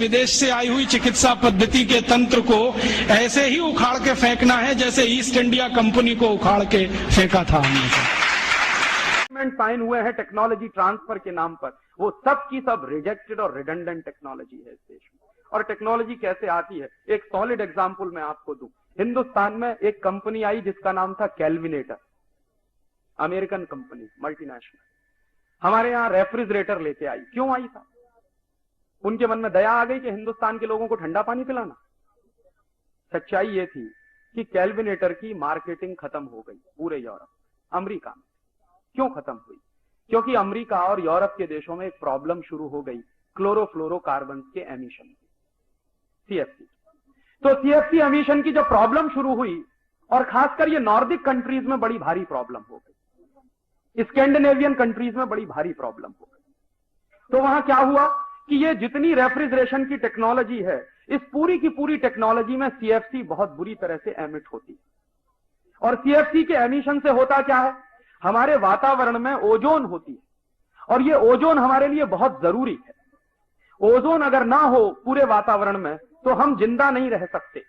विदेश से आई हुई चिकित्सा पद्धति के तंत्र को ऐसे ही उखाड़ के फेंकना है जैसे ईस्ट इंडिया कंपनी को उखाड़ के फेंका था हमने। साइन हुए हैं टेक्नोलॉजी ट्रांसफर के नाम पर, वो सब की सब रिजेक्टेड और रिडंडेंट टेक्नोलॉजी है इस देश में। और टेक्नोलॉजी कैसे आती है, एक सॉलिड एग्जांपल मैं आपको दूं। हिंदुस्तान में एक कंपनी आई जिसका नाम था कैलविनेटर, अमेरिकन कंपनी, मल्टीनेशनल। हमारे यहां रेफ्रिजरेटर लेके आई। क्यों आई था? उनके मन में दया आ गई कि हिंदुस्तान के लोगों को ठंडा पानी पिलाना। सच्चाई ये थी कि कैलविनेटर की मार्केटिंग खत्म हो गई पूरे यूरोप, अमेरिका में। क्यों खत्म हुई? क्योंकि अमेरिका और यूरोप के देशों में एक प्रॉब्लम शुरू हो गई, क्लोरोफ्लोरोकार्बन के एमिशन की, सीएफसी। तो सीएफसी एमिशन की जब प्रॉब्लम शुरू हुई, और खासकर ये नॉर्डिक कंट्रीज में बड़ी भारी प्रॉब्लम हो गई, स्कैंडिनेवियन कंट्रीज में बड़ी भारी प्रॉब्लम हो गई। तो वहां क्या हुआ कि ये जितनी रेफ्रिजरेशन की टेक्नोलॉजी है, इस पूरी की पूरी टेक्नोलॉजी में सीएफसी बहुत बुरी तरह से एमिट होती है। और सीएफसी के एमिशन से होता क्या है, हमारे वातावरण में ओजोन होती है, और ये ओजोन हमारे लिए बहुत जरूरी है। ओजोन अगर ना हो पूरे वातावरण में तो हम जिंदा नहीं रह सकते,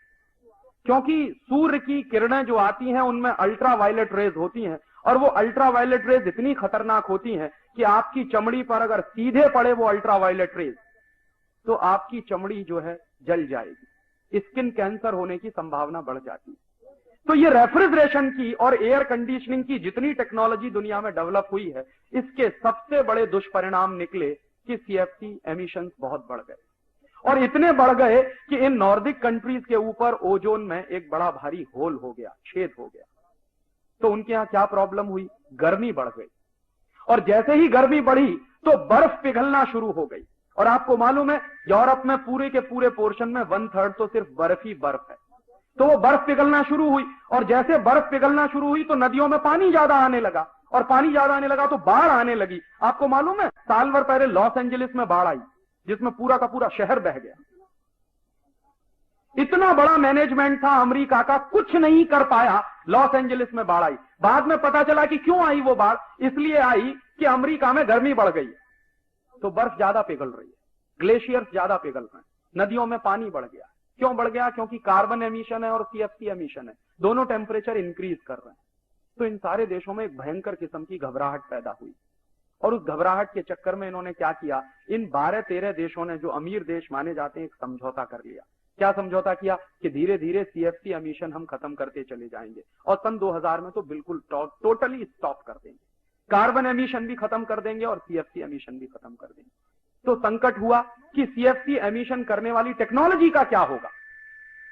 क्योंकि सूर्य की किरणें जो आती हैं उनमें अल्ट्रावायलेट रेज होती हैं, और वो अल्ट्रावायलेट रेज इतनी खतरनाक होती हैं कि आपकी चमड़ी पर अगर सीधे पड़े वो अल्ट्रावायलेट रेज, तो आपकी चमड़ी जो है जल जाएगी, स्किन कैंसर होने की संभावना बढ़ जाती है। तो ये रेफ्रिजरेशन की और एयर कंडीशनिंग की जितनी टेक्नोलॉजी दुनिया में डेवलप हुई है, इसके सबसे बड़े दुष्परिणाम निकले कि सीएफसी एमिशंस बहुत बढ़ गए, और इतने बढ़ गए कि इन नॉर्डिक कंट्रीज के ऊपर ओजोन में एक बड़ा भारी होल हो गया, छेद हो गया। तो उनके यहां क्या प्रॉब्लम हुई, गर्मी बढ़ गई, और जैसे ही गर्मी बढ़ी तो बर्फ पिघलना शुरू हो गई। और आपको मालूम है यूरोप में पूरे के पूरे पोर्शन में 1/3 तो सिर्फ बर्फ ही बर्फ है। तो वो बर्फ पिघलना शुरू हुई, और जैसे बर्फ पिघलना शुरू हुई तो नदियों में पानी ज्यादा आने लगा, और पानी ज्यादा आने लगा तो बाढ़ आने लगी। आपको मालूम है साल भर पहले लॉस एंजलिस में बाढ़ आई, जिसमें पूरा का पूरा शहर बह गया। इतना बड़ा मैनेजमेंट था अमेरिका का, कुछ नहीं कर पाया, लॉस एंजलिस में बाढ़ आई। बाद में पता चला कि क्यों आई वो बाढ़, इसलिए आई कि अमेरिका में गर्मी बढ़ गई है, तो बर्फ ज्यादा पिघल रही है, ग्लेशियर्स ज्यादा पिघल रहे हैं, नदियों में पानी बढ़ गया। क्यों बढ़ गया? क्योंकि कार्बन एमिशन है और सीएफसी एमिशन है, दोनों टेम्परेचर इंक्रीज कर रहे हैं। तो इन सारे देशों में एक भयंकर किस्म की घबराहट पैदा हुई, और उस घबराहट के चक्कर में इन्होंने क्या किया, इन 12-13 देशों ने, जो अमीर देश माने जाते हैं, एक समझौता कर लिया। क्या समझौता किया कि धीरे धीरे सीएफसी एमिशन हम खत्म करते चले जाएंगे, और सन 2000 में तो बिल्कुल टोटली स्टॉप कर देंगे, कार्बन एमिशन भी खत्म कर देंगे और सीएफसी एमिशन भी खत्म कर देंगे। तो संकट हुआ कि सीएफसी एमिशन करने वाली टेक्नोलॉजी का क्या होगा।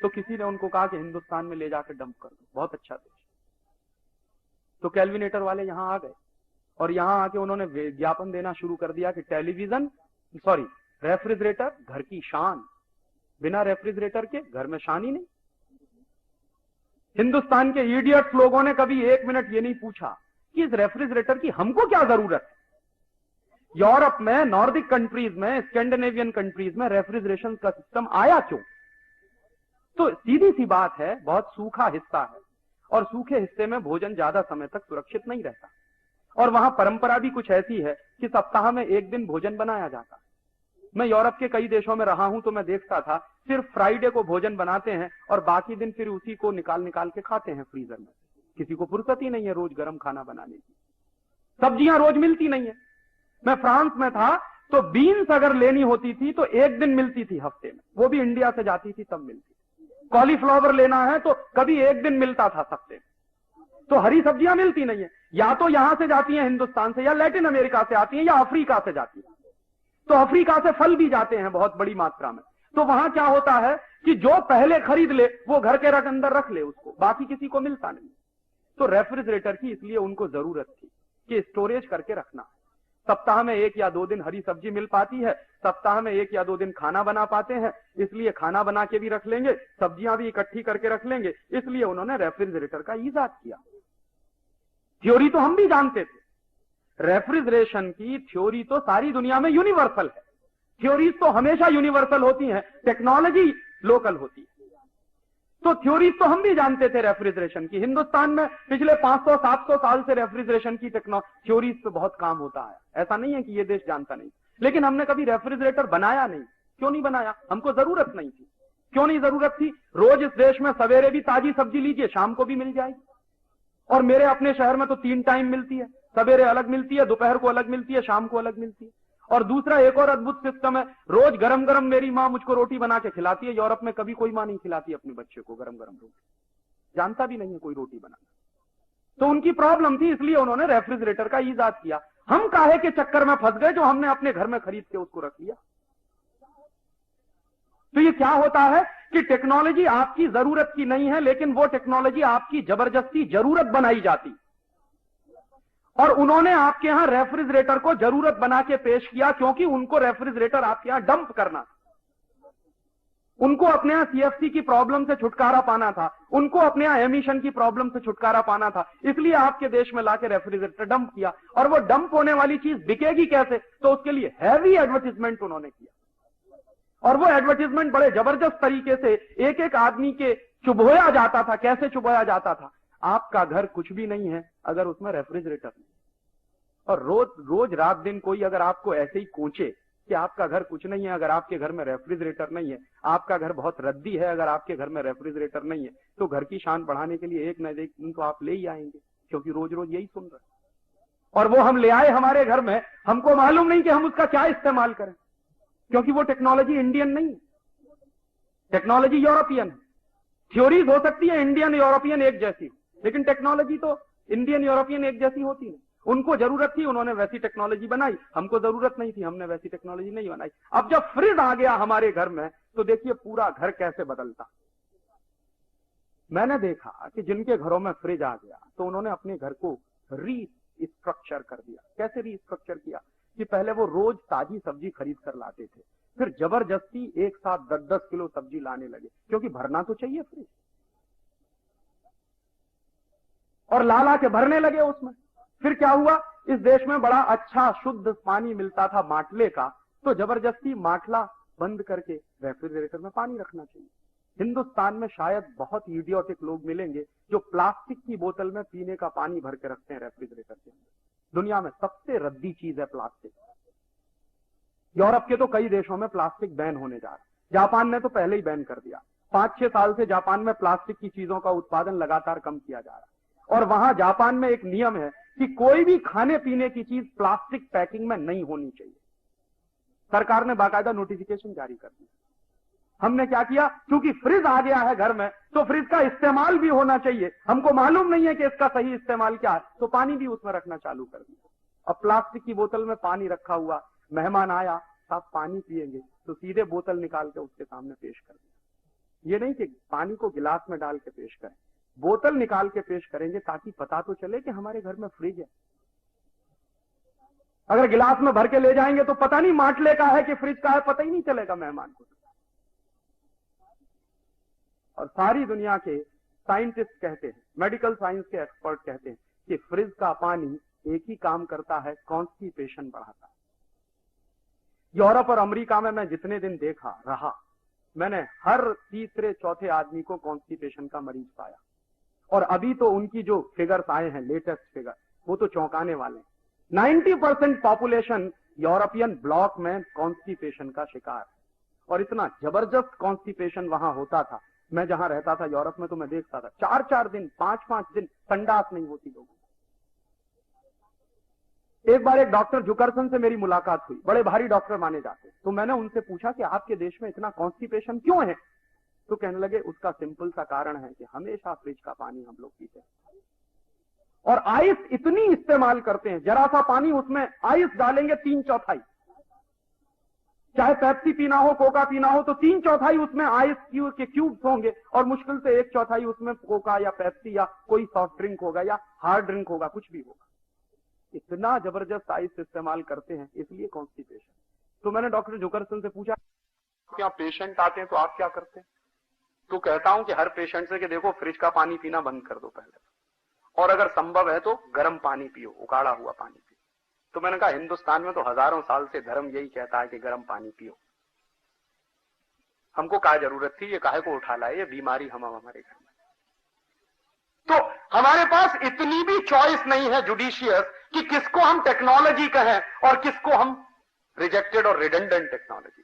तो किसी ने उनको कहा कि हिंदुस्तान में ले जाकर डंप कर दो, बहुत अच्छा देश। तो कैलविनेटर वाले यहां आ गए, और यहां आके उन्होंने विज्ञापन देना शुरू कर दिया कि रेफ्रिजरेटर घर की शान, बिना रेफ्रिजरेटर के घर में शान ही नहीं। हिंदुस्तान के इडियट्स लोगों ने कभी एक मिनट ये नहीं पूछा कि इस रेफ्रिजरेटर की हमको क्या जरूरत है। यूरोप में, नॉर्डिक कंट्रीज में, स्कैंडिनेवियन कंट्रीज में रेफ्रिजरेशन का सिस्टम आया क्यों? तो सीधी सी बात है, बहुत सूखा हिस्सा है, और सूखे हिस्से में भोजन ज्यादा समय तक सुरक्षित नहीं रहता, और वहां परंपरा भी कुछ ऐसी है कि सप्ताह में एक दिन भोजन बनाया जाता है। मैं यूरोप के कई देशों में रहा हूं, तो मैं देखता था सिर्फ फ्राइडे को भोजन बनाते हैं, और बाकी दिन फिर उसी को निकाल निकाल के खाते हैं फ्रीजर में। किसी को फुर्सत ही नहीं है रोज गर्म खाना बनाने की, सब्जियां रोज मिलती नहीं है। मैं फ्रांस में था तो बीन्स अगर लेनी होती थी तो एक दिन मिलती थी हफ्ते में, वो भी इंडिया से जाती थी तब मिलती थी। कॉलीफ्लावर लेना है तो कभी एक दिन मिलता था हफ्ते में। तो हरी सब्जियां मिलती नहीं है, या तो यहां से जाती हैं हिंदुस्तान से, या लैटिन अमेरिका से आती हैं, या अफ्रीका से जाती है। तो अफ्रीका से फल भी जाते हैं बहुत बड़ी मात्रा में। तो वहां क्या होता है कि जो पहले खरीद ले वो घर के अंदर रख ले उसको, बाकी किसी को मिलता नहीं। तो रेफ्रिजरेटर की इसलिए उनको जरूरत थी कि स्टोरेज करके रखना। सप्ताह में 1 या 2 दिन हरी सब्जी मिल पाती है, सप्ताह में 1 या 2 दिन खाना बना पाते हैं, इसलिए खाना बना के भी रख लेंगे, सब्जियां भी इकट्ठी करके रख लेंगे, इसलिए उन्होंने रेफ्रिजरेटर का ईजाद किया। थ्योरी तो हम भी जानते थे, रेफ्रिजरेशन की थ्योरी तो सारी दुनिया में यूनिवर्सल है। थ्योरीज तो हमेशा यूनिवर्सल होती हैं, टेक्नोलॉजी लोकल होती है। तो थ्योरीज तो हम भी जानते थे रेफ्रिजरेशन की। हिंदुस्तान में पिछले 500-700 साल से रेफ्रिजरेशन की थ्योरीज पे बहुत काम होता है, ऐसा नहीं है कि ये देश जानता नहीं। लेकिन हमने कभी रेफ्रिजरेटर बनाया नहीं, क्यों नहीं बनाया? हमको जरूरत नहीं थी। क्यों नहीं जरूरत थी? रोज इस देश में सवेरे भी ताजी सब्जी लीजिए, शाम को भी मिल जाएगी। और मेरे अपने शहर में तो 3 टाइम मिलती है, सवेरे अलग मिलती है, दोपहर को अलग मिलती है, शाम को अलग मिलती है। और दूसरा एक और अद्भुत सिस्टम है, रोज गरम गरम मेरी मां मुझको रोटी बना के खिलाती है। यूरोप में कभी कोई मां नहीं खिलाती अपने बच्चे को गरम गरम रोटी, जानता भी नहीं है कोई रोटी बनाना। तो उनकी प्रॉब्लम थी, इसलिए उन्होंने रेफ्रिजरेटर का ईजाद किया। हम काहे के चक्कर में फंस गए जो हमने अपने घर में खरीद के उसको रख लिया। तो ये क्या होता है कि टेक्नोलॉजी आपकी जरूरत की नहीं है, लेकिन वो टेक्नोलॉजी आपकी जबरदस्ती जरूरत बनाई जाती। और उन्होंने आपके यहां रेफ्रिजरेटर को जरूरत बना के पेश किया, क्योंकि उनको रेफ्रिजरेटर आपके यहां डंप करना था। उनको अपने यहां सीएफसी की प्रॉब्लम से छुटकारा पाना था, उनको अपने यहां एमिशन की प्रॉब्लम से छुटकारा पाना था, इसलिए आपके देश में लाके रेफ्रिजरेटर डंप किया। और वो डंप होने वाली चीज बिकेगी कैसे? तो उसके लिए हैवी एडवर्टीजमेंट उन्होंने किया। और वो एडवर्टीजमेंट बड़े जबरदस्त तरीके से एक एक आदमी के चुभोया जाता था। कैसे चुभोया जाता था? आपका घर कुछ भी नहीं है अगर उसमें रेफ्रिजरेटर नहीं। और रोज रोज रात दिन कोई अगर आपको ऐसे ही कोचे कि आपका घर कुछ नहीं है अगर आपके घर में रेफ्रिजरेटर नहीं है, आपका घर बहुत रद्दी है अगर आपके घर में रेफ्रिजरेटर नहीं है, तो घर की शान बढ़ाने के लिए एक न एक दिन तो आप ले ही आएंगे, क्योंकि रोज रोज यही सुन रहे। और वो हम ले आए हमारे घर में, हमको मालूम नहीं कि हम उसका क्या इस्तेमाल करें, क्योंकि वो टेक्नोलॉजी इंडियन नहीं है, टेक्नोलॉजी यूरोपियन है। थ्योरीज हो सकती है इंडियन यूरोपियन एक जैसी, लेकिन टेक्नोलॉजी तो इंडियन यूरोपियन एक जैसी होती है। उनको जरूरत थी, उन्होंने वैसी टेक्नोलॉजी बनाई, हमको जरूरत नहीं थी, हमने वैसी टेक्नोलॉजी नहीं बनाई। अब जब फ्रिज आ गया हमारे घर में, तो देखिए पूरा घर कैसे बदलता। मैंने देखा कि जिनके घरों में फ्रिज आ गया तो उन्होंने अपने घर को रीस्ट्रक्चर कर दिया। कैसे रीस्ट्रक्चर किया? कि पहले वो रोज ताजी सब्जी खरीद कर लाते थे, फिर जबरदस्ती एक साथ 10-10 किलो सब्जी लाने लगे, क्योंकि भरना तो चाहिए फ्रिज। और ला के भरने लगे उसमें। फिर क्या हुआ? इस देश में बड़ा अच्छा शुद्ध पानी मिलता था माटले का, तो जबरदस्ती माटला बंद करके रेफ्रिजरेटर में पानी रखना चाहिए। हिंदुस्तान में शायद बहुत इडियोटिक लोग मिलेंगे जो प्लास्टिक की बोतल में पीने का पानी भर के रखते हैं रेफ्रिजरेटर के अंदर। दुनिया में सबसे रद्दी चीज है प्लास्टिक। यूरोप के तो कई देशों में प्लास्टिक बैन होने जा रहा है, जापान ने तो पहले ही बैन कर दिया। 5-6 साल से जापान में प्लास्टिक की चीजों का उत्पादन लगातार कम किया जा रहा है। और वहां जापान में एक नियम है कि कोई भी खाने पीने की चीज प्लास्टिक पैकिंग में नहीं होनी चाहिए। सरकार ने बाकायदा नोटिफिकेशन जारी कर दी। हमने क्या किया? क्योंकि फ्रिज आ गया है घर में, तो फ्रिज का इस्तेमाल भी होना चाहिए। हमको मालूम नहीं है कि इसका सही इस्तेमाल क्या है, तो पानी भी उसमें रखना चालू कर दिया। अब प्लास्टिक की बोतल में पानी रखा हुआ, मेहमान आया, साहब पानी पिएंगे, तो सीधे बोतल निकाल के उसके सामने पेश कर दिया। ये नहीं कि पानी को गिलास में डाल के पेश करें, बोतल निकाल के पेश करेंगे, ताकि पता तो चले कि हमारे घर में फ्रिज है। अगर गिलास में भर के ले जाएंगे तो पता नहीं माटले का है कि फ्रिज का है, पता ही नहीं चलेगा मेहमान को। और सारी दुनिया के साइंटिस्ट कहते हैं, मेडिकल साइंस के एक्सपर्ट कहते हैं कि फ्रिज का पानी एक ही काम करता है, कॉन्स्टिपेशन बढ़ाता है। यूरोप और अमेरिका में मैं जितने दिन देखा रहा, मैंने हर तीसरे चौथे आदमी को कॉन्स्टिपेशन का मरीज पाया। और अभी तो उनकी जो फिगर्स आए हैं, लेटेस्ट फिगर, वो तो चौंकाने वाले हैं। 90% पॉपुलेशन यूरोपियन ब्लॉक में कॉन्स्टिपेशन का शिकार है। और इतना जबरदस्त कॉन्स्टिपेशन वहां होता था। मैं जहां रहता था यूरोप में, तो मैं देखता था 4-4 दिन 5-5 दिन संडास नहीं होती लोगों को। एक बार एक डॉक्टर जुकरसन से मेरी मुलाकात हुई, बड़े भारी डॉक्टर माने जाते। तो मैंने उनसे पूछा कि आपके देश में इतना कॉन्स्टिपेशन क्यों है? तो कहने लगे उसका सिंपल सा कारण है कि हमेशा फ्रिज का पानी हम लोग पीते हैं और आइस इतनी इस्तेमाल करते हैं, जरा सा पानी उसमें आइस डालेंगे 3/4। चाहे पेप्सी पीना हो, कोका पीना हो, तो 3/4 उसमें आइस के क्यूब्स होंगे और मुश्किल से 1/4 उसमें कोका या पेप्सी या कोई सॉफ्ट ड्रिंक होगा या हार्ड ड्रिंक होगा, कुछ भी होगा। इतना जबरदस्त आइस इस्तेमाल करते हैं, इसलिए कॉन्स्टिपेशन। तो मैंने डॉक्टर जुकरसन से पूछा, क्या पेशेंट आते हैं तो आप क्या करते हैं? तो कहता हूं कि हर पेशेंट से कि देखो फ्रिज का पानी पीना बंद कर दो पहले, और अगर संभव है तो गर्म पानी पियो, उकाड़ा हुआ पानी पियो। तो मैंने कहा हिंदुस्तान में तो हजारों साल से धर्म यही कहता है कि गर्म पानी पियो, हमको क्या जरूरत थी, ये काहे को उठा लाए, ये बीमारी हम हमारे घर में। तो हमारे पास इतनी भी चॉइस नहीं है जुडिशियस कि किसको हम टेक्नोलॉजी कहें और किसको हम रिजेक्टेड और रिडंडेंट टेक्नोलॉजी।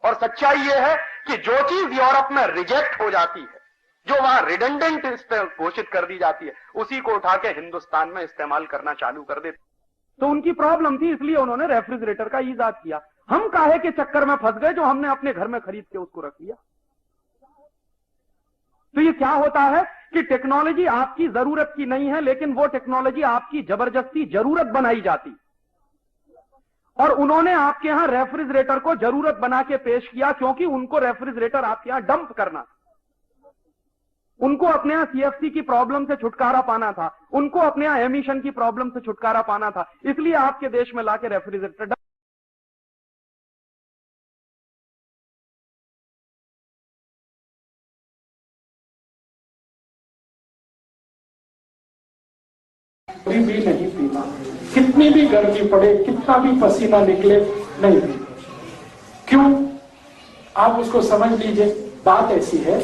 और सच्चाई यह है कि जो चीज यूरोप में रिजेक्ट हो जाती है, जो वहां रिडंडेंट घोषित कर दी जाती है, उसी को उठा के हिंदुस्तान में इस्तेमाल करना चालू कर देते। तो उनकी प्रॉब्लम थी, इसलिए उन्होंने रेफ्रिजरेटर का ईजाद किया। हम काहे के चक्कर में फंस गए जो हमने अपने घर में खरीद के उसको रख लिया। तो ये क्या होता है कि टेक्नोलॉजी आपकी जरूरत की नहीं है, लेकिन वो टेक्नोलॉजी आपकी जबरदस्ती जरूरत बनाई जाती, और उन्होंने आपके यहां रेफ्रिजरेटर को जरूरत बना के पेश किया, क्योंकि उनको रेफ्रिजरेटर आपके यहां डंप करना था। उनको अपने यहां सीएफसी की प्रॉब्लम से छुटकारा पाना था, उनको अपने यहां एमिशन की प्रॉब्लम से छुटकारा पाना था, इसलिए आपके देश में लाके रेफ्रिजरेटर भी नहीं पीना, कितनी भी गर्मी पड़े, कितना भी पसीना निकले, नहीं पीना। क्यों? आप उसको समझ लीजिए। बात ऐसी है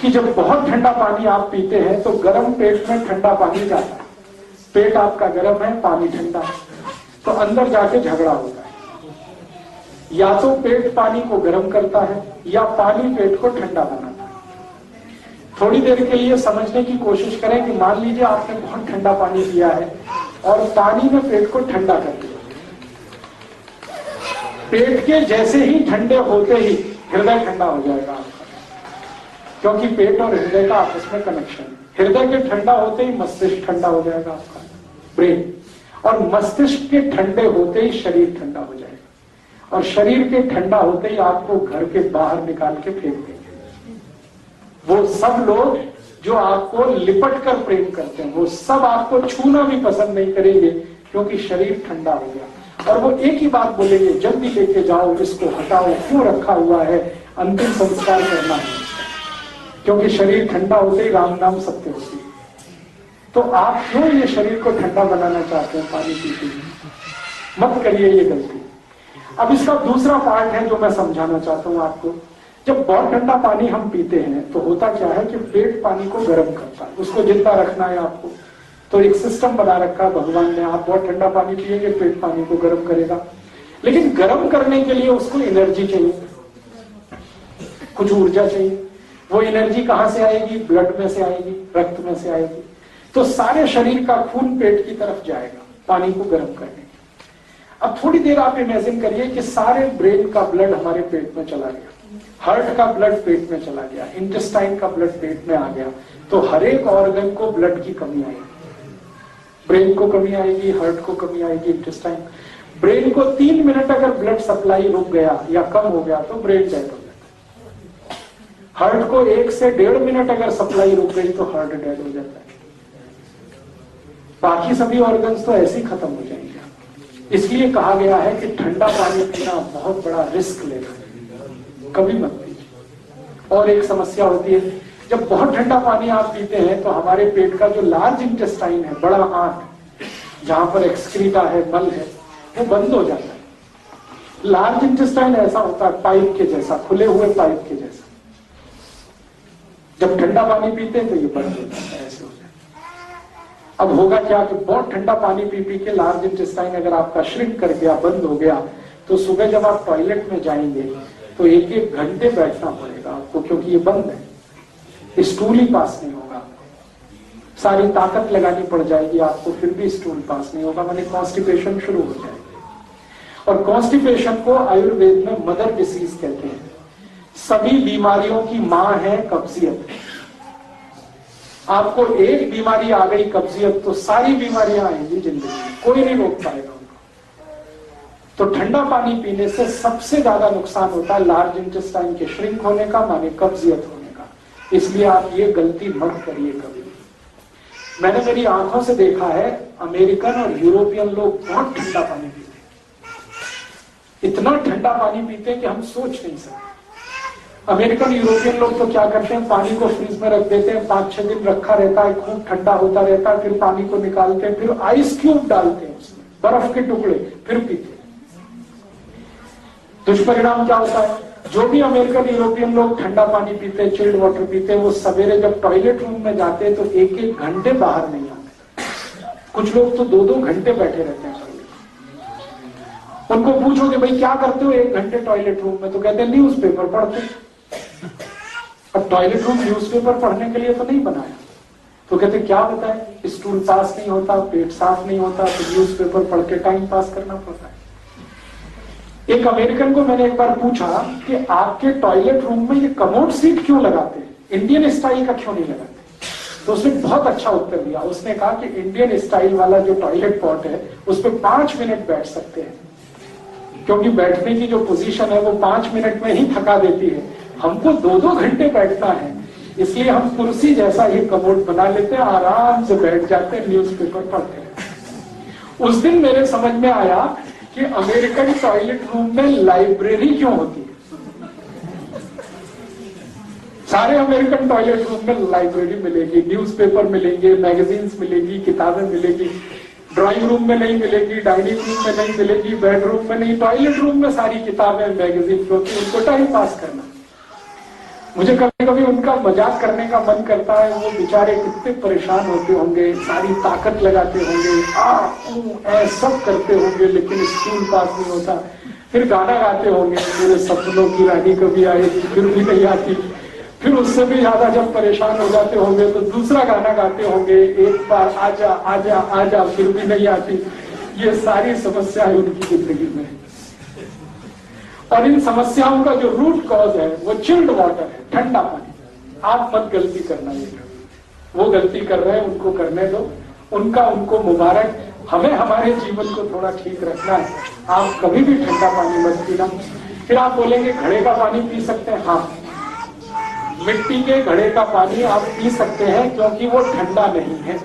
कि जब बहुत ठंडा पानी आप पीते हैं तो गर्म पेट में ठंडा पानी जाता है, पेट आपका गर्म है, पानी ठंडा है, तो अंदर जाके झगड़ा होता है। या तो पेट पानी को गर्म करता है या पानी पेट को ठंडा बनाता है। थोड़ी देर के लिए समझने की कोशिश करें कि मान लीजिए आपने बहुत ठंडा पानी पिया है और पानी ने पेट को ठंडा कर दिया। पेट के जैसे ही ठंडे होते ही हृदय ठंडा हो जाएगा आपका, क्योंकि पेट और हृदय का आपस में कनेक्शन है। हृदय के ठंडा होते ही मस्तिष्क ठंडा हो जाएगा आपका, ब्रेन, और मस्तिष्क के ठंडे होते ही शरीर ठंडा हो जाएगा, और शरीर के ठंडा होते ही आपको घर के बाहर निकाल के फेंक देंगे वो सब लोग जो आपको लिपट कर प्रेम करते हैं। वो सब आपको छूना भी पसंद नहीं करेंगे, क्योंकि शरीर ठंडा हो गया। और वो एक ही बात बोलेंगे, जल्दी लेके जाओ, इसको हटाओ, क्यों रखा हुआ है, अंतिम संस्कार करना है, क्योंकि शरीर ठंडा होते ही राम नाम सत्य होती है। तो आप क्यों ये शरीर को ठंडा बनाना चाहते हैं पानी पी के? मत करिए ये गलती। अब इसका दूसरा पार्ट है जो मैं समझाना चाहता हूं आपको। जब बहुत ठंडा पानी हम पीते हैं तो होता क्या है कि पेट पानी को गर्म करता है, उसको जिंदा रखना है आपको। तो एक सिस्टम बना रखा है भगवान ने, आप बहुत ठंडा पानी पिएंगे, पेट पानी को गर्म करेगा। लेकिन गर्म करने के लिए उसको एनर्जी चाहिए, कुछ ऊर्जा चाहिए। वो एनर्जी कहां से आएगी? ब्लड में से आएगी, रक्त में से आएगी। तो सारे शरीर का खून पेट की तरफ जाएगा पानी को गर्म करने। अब थोड़ी देर आप इमेजिन करिए कि सारे ब्रेन का ब्लड हमारे पेट में चला गया, हार्ट का ब्लड पेट में चला गया, इंटेस्टाइन का ब्लड पेट में आ गया, तो हर एक ऑर्गन को ब्लड की कमी आएगी। ब्रेन को कमी आएगी, हार्ट को कमी आएगी, इंटेस्टाइन। ब्रेन को 3 मिनट अगर ब्लड सप्लाई रुक गया या कम हो गया तो ब्रेन डेड हो जाता है। हार्ट को 1 से 1.5 मिनट अगर सप्लाई रुक गई तो हार्ट डेड हो जाता है। बाकी सभी ऑर्गन्स तो ऐसे ही खत्म हो जाएंगे। इसलिए कहा गया है कि ठंडा पानी पीना बहुत बड़ा रिस्क लेना है, कभी मत पीजिए। और एक समस्या होती है, जब बहुत ठंडा पानी आप पीते हैं तो हमारे पेट का जो लार्ज इंटेस्टाइन है, बड़ा आंत, जहां पर एक्सक्रीटा है, मल है, वो बंद हो जाता है। लार्ज इंटेस्टाइन ऐसा होता है पाइप के जैसा, खुले हुए पाइप के जैसा। जब ठंडा पानी पीते हैं तो ये बंद हो जाता है, ऐसे हो जाता है। अब होगा क्या कि बहुत ठंडा पानी पी पी के लार्ज इंटेस्टाइन अगर आपका श्रिंक कर गया, बंद हो गया, तो सुबह जब आप टॉयलेट में जाएंगे तो 1-1 घंटे बैठना पड़ेगा आपको, क्योंकि ये बंद है, स्टूल ही पास नहीं होगा। सारी ताकत लगानी पड़ जाएगी आपको, फिर भी स्टूल पास नहीं होगा, माने कॉन्स्टिपेशन शुरू हो जाएगी। और कॉन्स्टिपेशन को आयुर्वेद में मदर डिसीज कहते हैं। सभी बीमारियों की मां है कब्जियत। आपको एक बीमारी आ गई कब्जियत, तो सारी बीमारियां आएंगी जिंदगी में, कोई नहीं रोक पाएगा उनको। तो ठंडा पानी पीने से सबसे ज्यादा नुकसान होता है लार्ज इंटेस्टाइन के श्रिंक होने का, माने कब्जियत होने का। इसलिए आप ये गलती मत करिए कभी। मैंने मेरी आंखों से देखा है, अमेरिकन और यूरोपियन लोग बहुत ठंडा पानी पीते हैं, इतना ठंडा पानी पीते हैं कि हम सोच नहीं सकते। अमेरिकन यूरोपियन लोग तो क्या करते हैं, पानी को फ्रीज में रख देते हैं, 5-6 दिन रखा रहता है, खूब ठंडा होता रहता है, फिर पानी को निकालते हैं, फिर आइस क्यूब डालते हैं उसमें, बर्फ के टुकड़े, फिर पीते हैं। दुष्परिणाम क्या होता है? जो भी अमेरिकन यूरोपियन लोग ठंडा पानी पीते हैं, चिल्ड वाटर पीते हैं, वो सवेरे जब टॉयलेट रूम में जाते हैं तो 1-1 घंटे बाहर नहीं आते। कुछ लोग तो 2-2 घंटे बैठे रहते हैं। उनको पूछोगे भाई क्या करते हो 1 घंटे टॉयलेट रूम में, तो कहते हैं न्यूज़पेपर पढ़ते। अब टॉयलेट रूम न्यूज़पेपर पढ़ने के लिए तो नहीं बनाया, तो कहते क्या बताए, स्टूल पास नहीं होता, पेट साफ नहीं होता, तो न्यूज़पेपर पढ़ के टाइम पास करना पड़ता है। एक अमेरिकन को मैंने एक बार पूछा कि आपके टॉयलेट रूम में ये कमोड सीट क्यों लगाते हैं, इंडियन स्टाइल का क्यों नहीं लगाते? तो उसने बहुत अच्छा उत्तर दिया। उसने कहा कि इंडियन स्टाइल वाला जो टॉयलेट पॉट है उस पर 5 मिनट बैठ सकते हैं, क्योंकि बैठने की जो पोजीशन है वो 5 मिनट में ही थका देती है। हमको 2-2 घंटे बैठना है, इसलिए हम कुर्सी जैसा ही कमोड बना लेते हैं, आराम से बैठ जाते हैं, न्यूज़पेपर पढ़ते हैं। उस दिन मेरे समझ में आया कि अमेरिकन टॉयलेट रूम में लाइब्रेरी क्यों होती है। सारे अमेरिकन टॉयलेट रूम में लाइब्रेरी मिलेगी, न्यूज़पेपर मिलेंगे, मैगजीन्स मिलेगी, किताबें मिलेगी। ड्राइंग रूम में नहीं मिलेगी, डाइनिंग रूम में नहीं मिलेगी, बेडरूम में नहीं, टॉयलेट रूम में सारी किताबें, मैगजीन, क्योंकि उनको टाइम पास करना। मुझे कभी कभी उनका मजाक करने का मन करता है, वो बेचारे कितने परेशान होते होंगे, सारी ताकत लगाते होंगे, सब करते होंगे, लेकिन स्कूल पास नहीं होता। फिर गाना गाते होंगे, मेरे सपनों की रानी कभी आएगी, फिर भी नहीं आती। फिर उससे भी ज्यादा जब परेशान हो जाते होंगे तो दूसरा गाना गाते होंगे, एक बार आजा आजा आजा, फिर भी नहीं आती। ये सारी समस्याएं उनकी जिंदगी में, और इन समस्याओं का जो रूट कॉज है वो चिल्ड वाटर है, ठंडा पानी। आप मत गलती करना, ये वो गलती कर रहे हैं, उनको करने दो, उनको मुबारक। हमें हमारे जीवन को थोड़ा ठीक रखना है। आप कभी भी ठंडा पानी मत पीना। फिर आप बोलेंगे घड़े का पानी पी सकते हैं, हाँ, मिट्टी के घड़े का पानी आप पी सकते हैं, क्योंकि वो ठंडा नहीं है।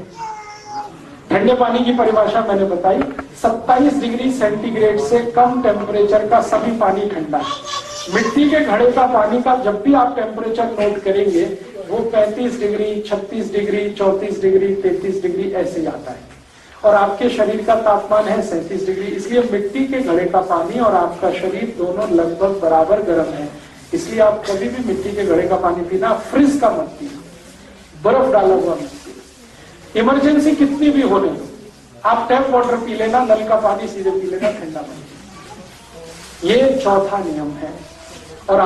ठंडे पानी की परिभाषा मैंने बताई, 27 डिग्री सेंटीग्रेड से कम टेम्परेचर का सभी पानी ठंडा है। मिट्टी के घड़े का पानी का जब भी आप टेम्परेचर नोट करेंगे वो 35 डिग्री, 36 डिग्री, 34 डिग्री, 33 डिग्री ऐसे आता है, और आपके शरीर का तापमान है 37 डिग्री। इसलिए मिट्टी के घड़े का पानी और आपका शरीर दोनों लगभग बराबर गर्म है। इसलिए आप कभी भी मिट्टी के घड़े का पानी पीना, फ्रिज का मत पीना, बर्फ डाला हुआ मत पीना। इमरजेंसी कितनी भी होने दो, आप टैप वाटर पी लेना, नल का पानी सीधे पी लेना, ठंडा पानी। ये चौथा नियम है। और